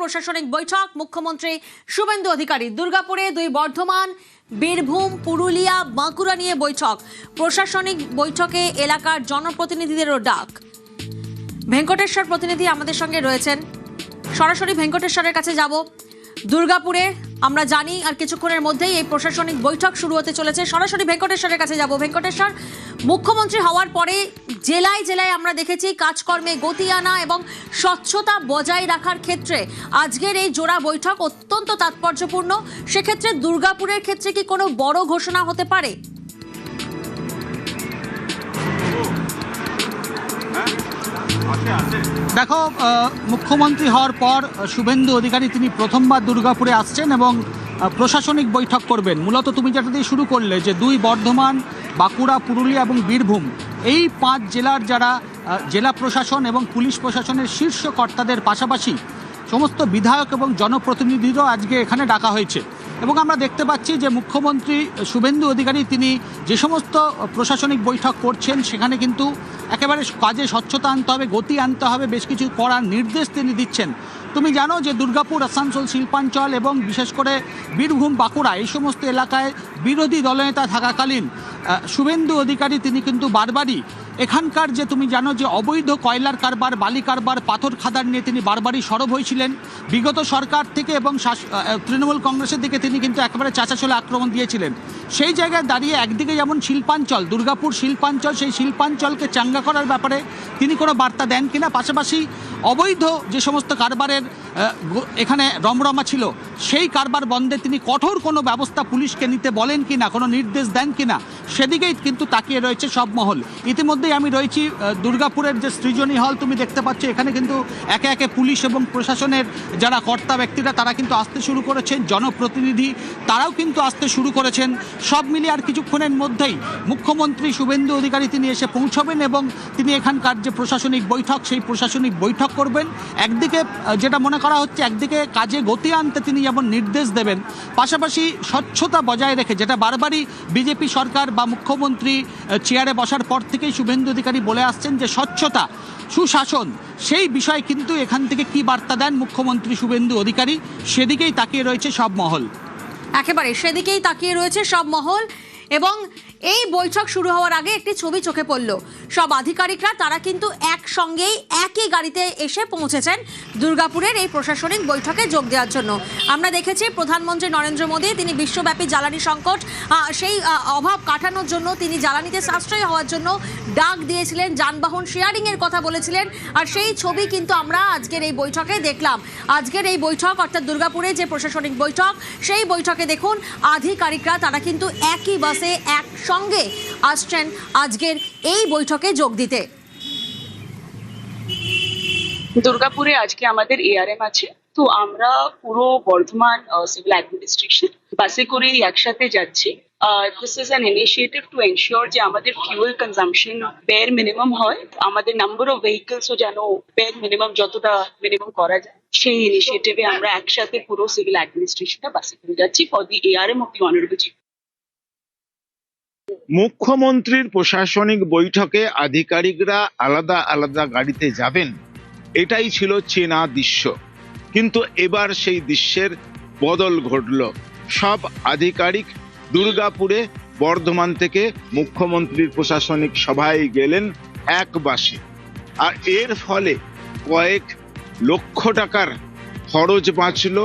প্রশাসনিক বৈঠক, মুখ্যমন্ত্রী শুভেন্দু অধিকারী। দুর্গাপুরে দুই বর্ধমান, বীরভূম, পুরুলিয়া, বাঁকুড়া নিয়ে বৈঠক। প্রশাসনিক বৈঠকে এলাকার জনপ্রতিনিধিদেরও ডাক। ভেঙ্কটেশ্বর প্রতিনিধি আমাদের সঙ্গে রয়েছেন, সরাসরি ভেঙ্কটেশ্বরের কাছে যাব। দুর্গাপুরে আমরা জানি আর কিছুক্ষণের মধ্যেই এই প্রশাসনিক বৈঠক শুরু হতে চলেছে। সরাসরি ভেঙ্কটেশ্বরের কাছে যাব। ভেঙ্কটেশ্বর, মুখ্যমন্ত্রী হওয়ার পরে জেলায় জেলায় আমরা দেখেছি কাজকর্মে গতি আনা এবং স্বচ্ছতা বজায় রাখার ক্ষেত্রে আজকের এই জোড়া বৈঠক অত্যন্ত তাৎপর্যপূর্ণ। সেক্ষেত্রে দুর্গাপুরের ক্ষেত্রে কি কোনো বড় ঘোষণা হতে পারে? দেখো, মুখ্যমন্ত্রী হওয়ার পর শুভেন্দু অধিকারী তিনি প্রথমবার দুর্গাপুরে আসছেন এবং প্রশাসনিক বৈঠক করবেন। মূলত তুমি যেটা দিয়ে শুরু করলে যে দুই বর্ধমান, বাঁকুড়া, পুরুলিয়া এবং বীরভূম, এই 5 জেলার যারা জেলা প্রশাসন এবং পুলিশ প্রশাসনের শীর্ষ কর্তাদের পাশাপাশি সমস্ত বিধায়ক এবং জনপ্রতিনিধিরও আজকে এখানে ডাকা হয়েছে। এবং আমরা দেখতে পাচ্ছি যে মুখ্যমন্ত্রী শুভেন্দু অধিকারী তিনি যে সমস্ত প্রশাসনিক বৈঠক করছেন সেখানে কিন্তু একেবারে কাজে স্বচ্ছতা আনতে হবে, গতি আনতে হবে, বেশ কিছু করার নির্দেশ তিনি দিচ্ছেন। তুমি জানো যে দুর্গাপুর, আসানসোল, শিল্পাঞ্চল এবং বিশেষ করে বীরভূম, বাঁকুড়া এই সমস্ত এলাকায় বিরোধী দলনেতা থাকাকালীন শুভেন্দু অধিকারী তিনি কিন্তু বারবারই এখানকার যে তুমি জানো যে অবৈধ কয়লার কারবার, বালি কারবার, পাথর খাদান নিয়ে তিনি বারবারই সরব হয়েছিলেন। বিগত সরকার থেকে এবং তৃণমূল কংগ্রেসের দিকে তিনি কিন্তু একেবারে চাঁচাছোলা আক্রমণ দিয়েছিলেন। সেই জায়গায় দাঁড়িয়ে একদিকে যেমন শিল্পাঞ্চল, দুর্গাপুর শিল্পাঞ্চল, সেই শিল্পাঞ্চলকে চাঙ্গা করার ব্যাপারে তিনি কোনো বার্তা দেন কিনা, পাশাপাশি অবৈধ যে সমস্ত কারবারের এখানে রমরমা ছিল সেই কারবার বন্ধে তিনি কঠোর কোনো ব্যবস্থা পুলিশকে নিতে বলেন কিনা, কোনো নির্দেশ দেন কিনা, সেদিকেই কিন্তু তাকিয়ে রয়েছে সব মহল। ইতিমধ্যেই আমি রয়েছি দুর্গাপুরের যে সৃজনী হল, তুমি দেখতে পাচ্ছ এখানে কিন্তু একে একে পুলিশ এবং প্রশাসনের যারা কর্তা ব্যক্তিরা তারা কিন্তু আসতে শুরু করেছেন, জনপ্রতিনিধি তারাও কিন্তু আসতে শুরু করেছেন। সব মিলিয়ে আর কিছুক্ষণের মধ্যেই মুখ্যমন্ত্রী শুভেন্দু অধিকারী তিনি এসে পৌঁছবেন এবং তিনি এখানকার যে প্রশাসনিক বৈঠক সেই প্রশাসনিক বৈঠক করবেন। একদিকে যেটা মনে করা হচ্ছে, একদিকে কাজে গতি আনতে তিনি যেমন নির্দেশ দেবেন, পাশাপাশি স্বচ্ছতা বজায় রেখে, যেটা বারবারই বিজেপি সরকার বা মুখ্যমন্ত্রী চেয়ারে বসার পর থেকেই শুভেন্দু অধিকারী বলে আসছেন যে স্বচ্ছতা, সুশাসন, সেই বিষয়ে কিন্তু এখান থেকে কি বার্তা দেন মুখ্যমন্ত্রী শুভেন্দু অধিকারী, সেদিকেই তাকিয়ে রয়েছে সব মহল। একেবারে সেদিকেই তাকিয়ে রয়েছে সব মহল। এবং এই বৈঠক শুরু হওয়ার আগে একটি ছবি চোখে পড়ল। সব আধিকারিকরা তারা কিন্তু একসঙ্গেই একই গাড়িতে এসে পৌঁছেছেন দুর্গাপুরের এই প্রশাসনিক বৈঠকে যোগ দেওয়ার জন্য। আমরা দেখেছি প্রধানমন্ত্রী নরেন্দ্র মোদী তিনি বিশ্বব্যাপী জ্বালানি সংকট, সেই অভাব কাটানোর জন্য তিনি জ্বালানিতে সাশ্রয়ী হওয়ার জন্য ডাক দিয়েছিলেন, যানবাহন শেয়ারিংয়ের কথা বলেছিলেন। আর সেই ছবি কিন্তু আমরা আজকের এই বৈঠকে দেখলাম। আজকের এই বৈঠক অর্থাৎ দুর্গাপুরে যে প্রশাসনিক বৈঠক, সেই বৈঠকে দেখুন আধিকারিকরা তারা কিন্তু একই বাসে একসঙ্গে আসছেন আজকের এই বৈঠকে যোগ দিতে। দুর্গাপুরে আজকে আমাদের এআরএম আছে, তো আমরা পুরো বর্ধমান সিভিল অ্যাডমিনিস্ট্রেশন বাসে করে একসাথে যাচ্ছি। This is an initiative to ensure যে আমাদের ফিউয়েল কনজাম্পশন বেয়ার মিনিমাম হয়, আমাদের নাম্বার অফ ভেহিকলসও যেন বেয়ার মিনিমাম যতটা মিনিমাম করা যায়, সেই ইনিশিয়েটিভে আমরা একসাথে পুরো সিভিল অ্যাডমিনিস্ট্রেশনটা বাসে করে যাচ্ছি for the ARM of the honourable chief. মুখ্যমন্ত্রীর প্রশাসনিক বৈঠকে আধিকারিকরা আলাদা আলাদা গাড়িতে যাবেন, এটাই ছিল চেনা দৃশ্য। কিন্তু এবার সেই দৃশ্যের বদল ঘটল। সব আধিকারিক দুর্গাপুরে বর্ধমান থেকে মুখ্যমন্ত্রীর প্রশাসনিক সভায় গেলেন এক বাসে। আর এর ফলে কয়েক লক্ষ টাকার খরচ বাঁচল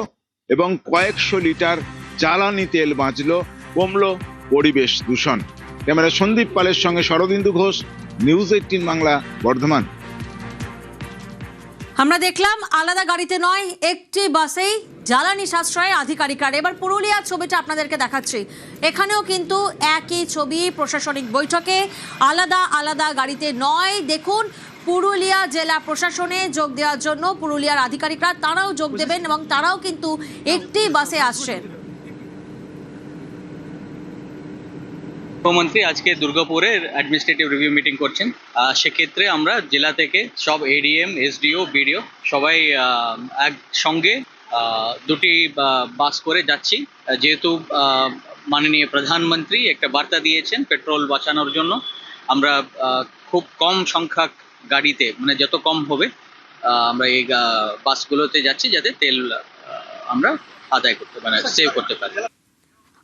এবং কয়েকশো লিটার জ্বালানি তেল বাঁচল, কমল পরিবেশ দূষণ। ক্যামেরা সন্দীপ পালের সঙ্গে শরদিন্দু ঘোষ, নিউজ 18 বাংলা, বর্ধমান। আমরা দেখলাম আলাদা গাড়িতে নয়, একটি বাসেই জ্বালানি সাশ্রয় আধিকারিকরা। এবার পুরুলিয়ার ছবিটা আপনাদেরকে দেখাচ্ছি। এখানেও কিন্তু একই ছবি, প্রশাসনিক বৈঠকে আলাদা আলাদা গাড়িতে নয়। দেখুন পুরুলিয়া জেলা প্রশাসনে যোগ দেওয়ার জন্য পুরুলিয়ার আধিকারিকরা তারাও যোগ দেবেন এবং তারাও কিন্তু একটি বাসে আসছেন। মুখ্যমন্ত্রী আজকে দুর্গাপুরের অ্যাডমিনিস্ট্রেটিভ রিভিউ মিটিং করছেন। সেক্ষেত্রে আমরা জেলা থেকে সব এডিএম, এসডিও, বিডিও সবাই একসঙ্গে দুটি বাস করে যাচ্ছি। যেহেতু মাননীয় প্রধানমন্ত্রী একটা বার্তা দিয়েছেন পেট্রোল বাঁচানোর জন্য, আমরা খুব কম সংখ্যক গাড়িতে, মানে যত কম হবে আমরা এই বাসগুলোতে যাচ্ছি যাতে তেল আমরা আদায় করতে মানে সেভ করতে পারি।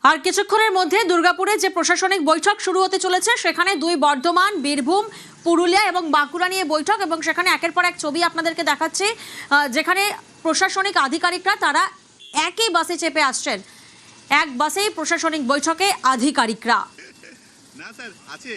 আর কিছুক্ষণের মধ্যে দুর্গাপুরে যে প্রশাসনিক বৈঠক শুরু হতে চলেছে সেখানে দুই বর্ধমান, বীরভূম, পুরুলিয়া এবং বাঁকুড়া নিয়ে বৈঠক, এবং সেখানে একের পর এক ছবি আপনাদেরকে দেখাচ্ছি যেখানে প্রশাসনিক আধিকারিকরা তারা একই বাসে চেপে আসছেন, এক বাসেই প্রশাসনিক বৈঠকে আধিকারিকরা। না স্যার আছে